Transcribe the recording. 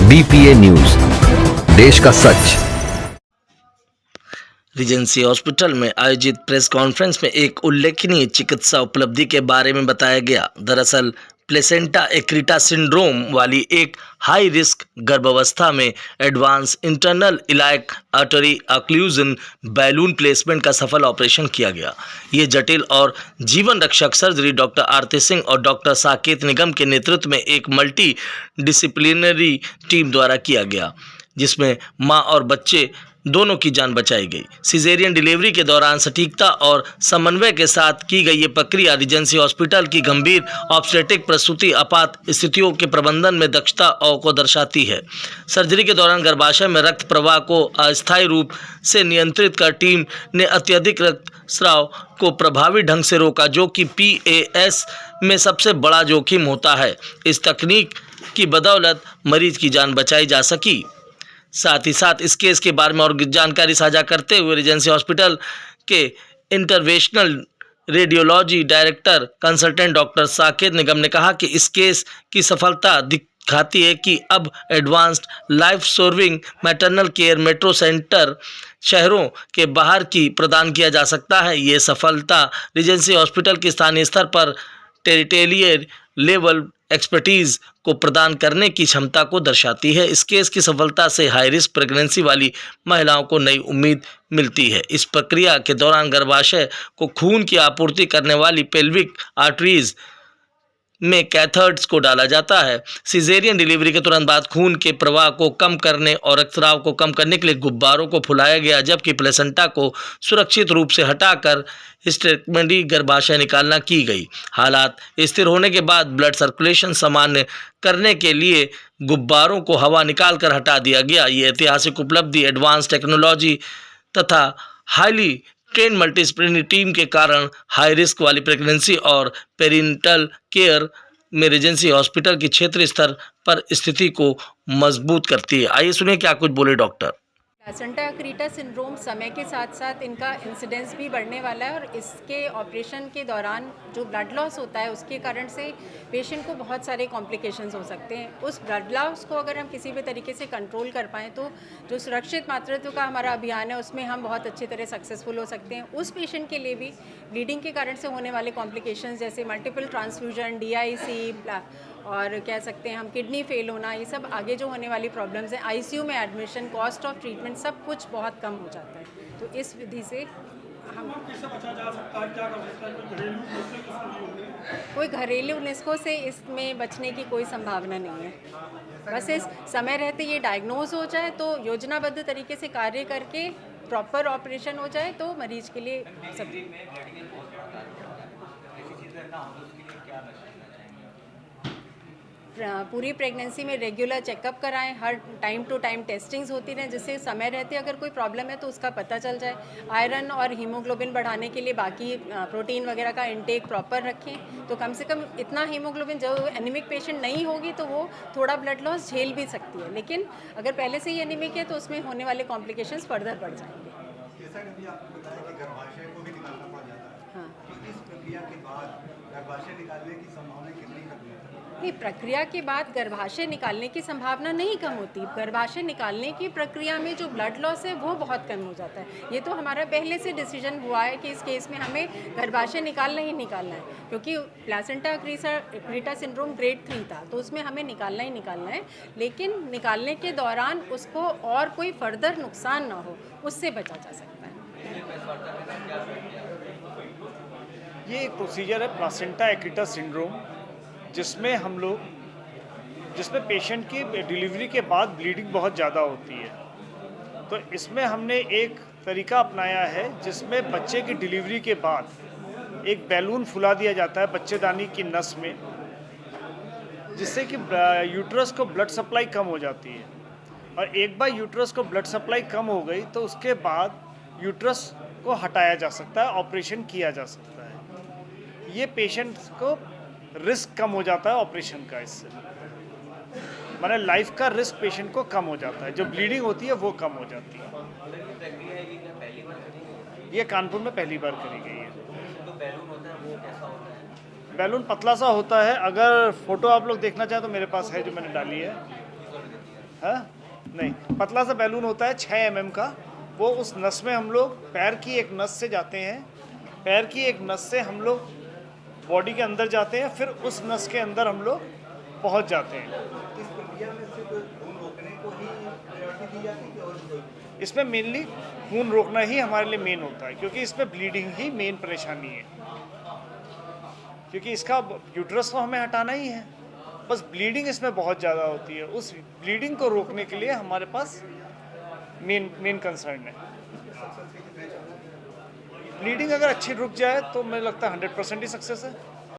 BPA news, देश का सच। Regency hospital में आयोजित प्रेस कॉन्फ्रेंस में एक उल्लेखनीय चिकित्सा उपलब्धि के बारे में बताया गया। दरअसल प्लेसेंटा एक्रीटा सिंड्रोम वाली एक हाई रिस्क गर्भावस्था में advance internal iliac artery occlusion balloon placement का सफल ऑपरेशन किया गया। ये जटिल और जीवन रक्षक सर्जरी डॉक्टर आरती सिंह और डॉक्टर साकेत निगम के नेतृत्व में एक मल्टी डिसिप्लिनरी टीम द्वारा किया गया, जिसमें मां और बच्चे दोनों की जान बचाई गई। सिजेरियन डिलीवरी के दौरान सटीकता और समन्वय के साथ की गई ये प्रक्रिया रीजेंसी हॉस्पिटल की गंभीर ऑब्स्टेट्रिक प्रसूति आपात स्थितियों के प्रबंधन में दक्षता को दर्शाती है। सर्जरी के दौरान गर्भाशय में रक्त प्रवाह को अस्थायी रूप से नियंत्रित कर टीम ने अत्यधिक रक्तस्राव को प्रभावी ढंग से रोका, जो कि PAS में सबसे बड़ा जोखिम होता है। इस तकनीक की बदौलत मरीज की जान बचाई जा सकी। साथ ही साथ इस केस के बारे में और जानकारी साझा करते हुए रीजेंसी हॉस्पिटल के interventional radiology director consultant doctor Saket Nigam ने कहा कि इस केस की सफलता दिखाती है कि अब advanced life saving maternal care metro centre शहरों के बाहर की प्रदान किया जा सकता है। ये सफलता रीजेंसी हॉस्पिटल के स्थानीय स्तर पर टेरिटोरियल लेवल एक्सपर्टीज को प्रदान करने की क्षमता को दर्शाती है। इस केस की सफलता से हाई रिस्क प्रेगनेंसी वाली महिलाओं को नई उम्मीद मिलती है। इस प्रक्रिया के दौरान गर्भाशय को खून की आपूर्ति करने वाली पेल्विक आर्टरीज में कैथर्ड्स को डाला जाता है। सिजेरियन डिलीवरी के तुरंत बाद खून के प्रवाह को कम करने और रक्तस्राव को कम करने के लिए गुब्बारों को फुलाया गया, जबकि प्लेसेंटा को सुरक्षित रूप से हटाकर हिस्टेरेक्टमी गर्भाशय निकालना की गई। हालात स्थिर होने के बाद ब्लड सर्कुलेशन सामान्य करने के लिए गुब्बारों को हवा निकालकर हटा दिया गया। ये ऐतिहासिक उपलब्धि एडवांस टेक्नोलॉजी तथा हाईली ट्रेन मल्टीडिसिप्लिनरी टीम के कारण हाई रिस्क वाली प्रेगनेंसी और पेरिनेटल केयर में रीजेंसी हॉस्पिटल की क्षेत्रीय स्तर पर स्थिति को मजबूत करती है। आइए सुनिए क्या कुछ बोले डॉक्टर। प्लेसेंटा एक्रीटा सिंड्रोम समय के साथ साथ इनका इंसिडेंस भी बढ़ने वाला है और इसके ऑपरेशन के दौरान जो ब्लड लॉस होता है उसके कारण से पेशेंट को बहुत सारे कॉम्प्लिकेशंस हो सकते हैं। उस ब्लड लॉस को अगर हम किसी भी तरीके से कंट्रोल कर पाएँ तो जो सुरक्षित मातृत्व का हमारा अभियान है उसमें हम बहुत अच्छी तरह सक्सेसफुल हो सकते हैं। उस पेशेंट के लिए भी ब्लीडिंग के कारण से होने वाले कॉम्प्लिकेशंस जैसे मल्टीपल ट्रांसफ्यूजन, DIC और कह सकते हैं हम किडनी फेल होना, ये सब आगे जो होने वाली प्रॉब्लम्स हैं, ICU में एडमिशन, कॉस्ट ऑफ ट्रीटमेंट, सब कुछ बहुत कम हो जाता है। तो इस विधि से हम कोई घरेलू नुस्खों से इसमें बचने की कोई संभावना नहीं है। बस इस समय रहते ये डायग्नोज हो जाए तो योजनाबद्ध तरीके से कार्य करके प्रॉपर ऑपरेशन हो जाए तो मरीज के लिए सब पूरी प्रेगनेंसी में रेगुलर चेकअप कराएं, हर टाइम टू टाइम टेस्टिंग्स होती रहें, जिससे समय रहते अगर कोई प्रॉब्लम है तो उसका पता चल जाए। आयरन और हीमोग्लोबिन बढ़ाने के लिए बाकी प्रोटीन वगैरह का इंटेक प्रॉपर रखें, तो कम से कम इतना हीमोग्लोबिन, जो एनीमिक पेशेंट नहीं होगी तो वो थोड़ा ब्लड लॉस झेल भी सकती है, लेकिन अगर पहले से ही एनीमिक है तो उसमें होने वाले कॉम्प्लिकेशंस फर्दर बढ़ जाएंगे। जैसा कि आपने बताया कि गर्भाशय को भी निकालना पड़ जाता है, हाँ, तो इस प्रक्रिया के बाद गर्भाशय निकालने की संभावना कितनी कम है? नहीं, प्रक्रिया के बाद गर्भाशय निकालने की संभावना नहीं कम होती। गर्भाशय निकालने की प्रक्रिया में जो ब्लड लॉस है वो बहुत कम हो जाता है। ये तो हमारा पहले से डिसीजन हुआ है कि इस केस में हमें गर्भाशय निकालना ही निकालना है, क्योंकि प्लेसेंटा एक्रीटा सिंड्रोम ग्रेड 3 था तो उसमें हमें निकालना ही निकालना है, लेकिन निकालने के दौरान उसको और कोई फर्दर नुकसान ना हो उससे बचा जा सकता है। ये एक प्रोसीजर है प्लेसेंटा एक्रीटा सिंड्रोम, जिसमें पेशेंट की डिलीवरी के बाद ब्लीडिंग बहुत ज़्यादा होती है। तो इसमें हमने एक तरीका अपनाया है जिसमें बच्चे की डिलीवरी के बाद एक बैलून फुला दिया जाता है बच्चेदानी की नस में, जिससे कि यूट्रस को ब्लड सप्लाई कम हो जाती है। और एक बार यूट्रस को ब्लड सप्लाई कम हो गई तो उसके बाद यूट्रस को हटाया जा सकता है, ऑपरेशन किया जा सकता है। ये पेशेंट को रिस्क कम हो जाता है ऑपरेशन का, इससे माने लाइफ का रिस्क पेशेंट को कम हो जाता है, जो ब्लीडिंग होती है वो कम हो जाती है। ये कानपुर में पहली बार करी गई है। बैलून पतला सा होता है, अगर फोटो आप लोग देखना चाहें तो मेरे पास है जो मैंने डाली है। हाँ नहीं, पतला सा बैलून होता है 6 mm का, वो उस नस में हम लोग पैर की एक नस से जाते हैं, पैर की एक नस से हम लोग बॉडी के अंदर जाते हैं, फिर उस नस के अंदर हम लोग पहुंच जाते हैं। इस प्रक्रिया में सिर्फ खून रोकने को ही प्रायोरिटी दी जाती है कि और कोई? इसमें मेनली खून रोकना ही हमारे लिए मेन होता है, क्योंकि इसमें ब्लीडिंग ही मेन परेशानी है, क्योंकि इसका यूट्रस तो हमें हटाना ही है, बस ब्लीडिंग इसमें बहुत ज़्यादा होती है। उस ब्लीडिंग को रोकने के लिए हमारे पास मेन कंसर्न है। ब्लीडिंग अगर अच्छी रुक जाए तो मुझे लगता है 100% ही सक्सेस है।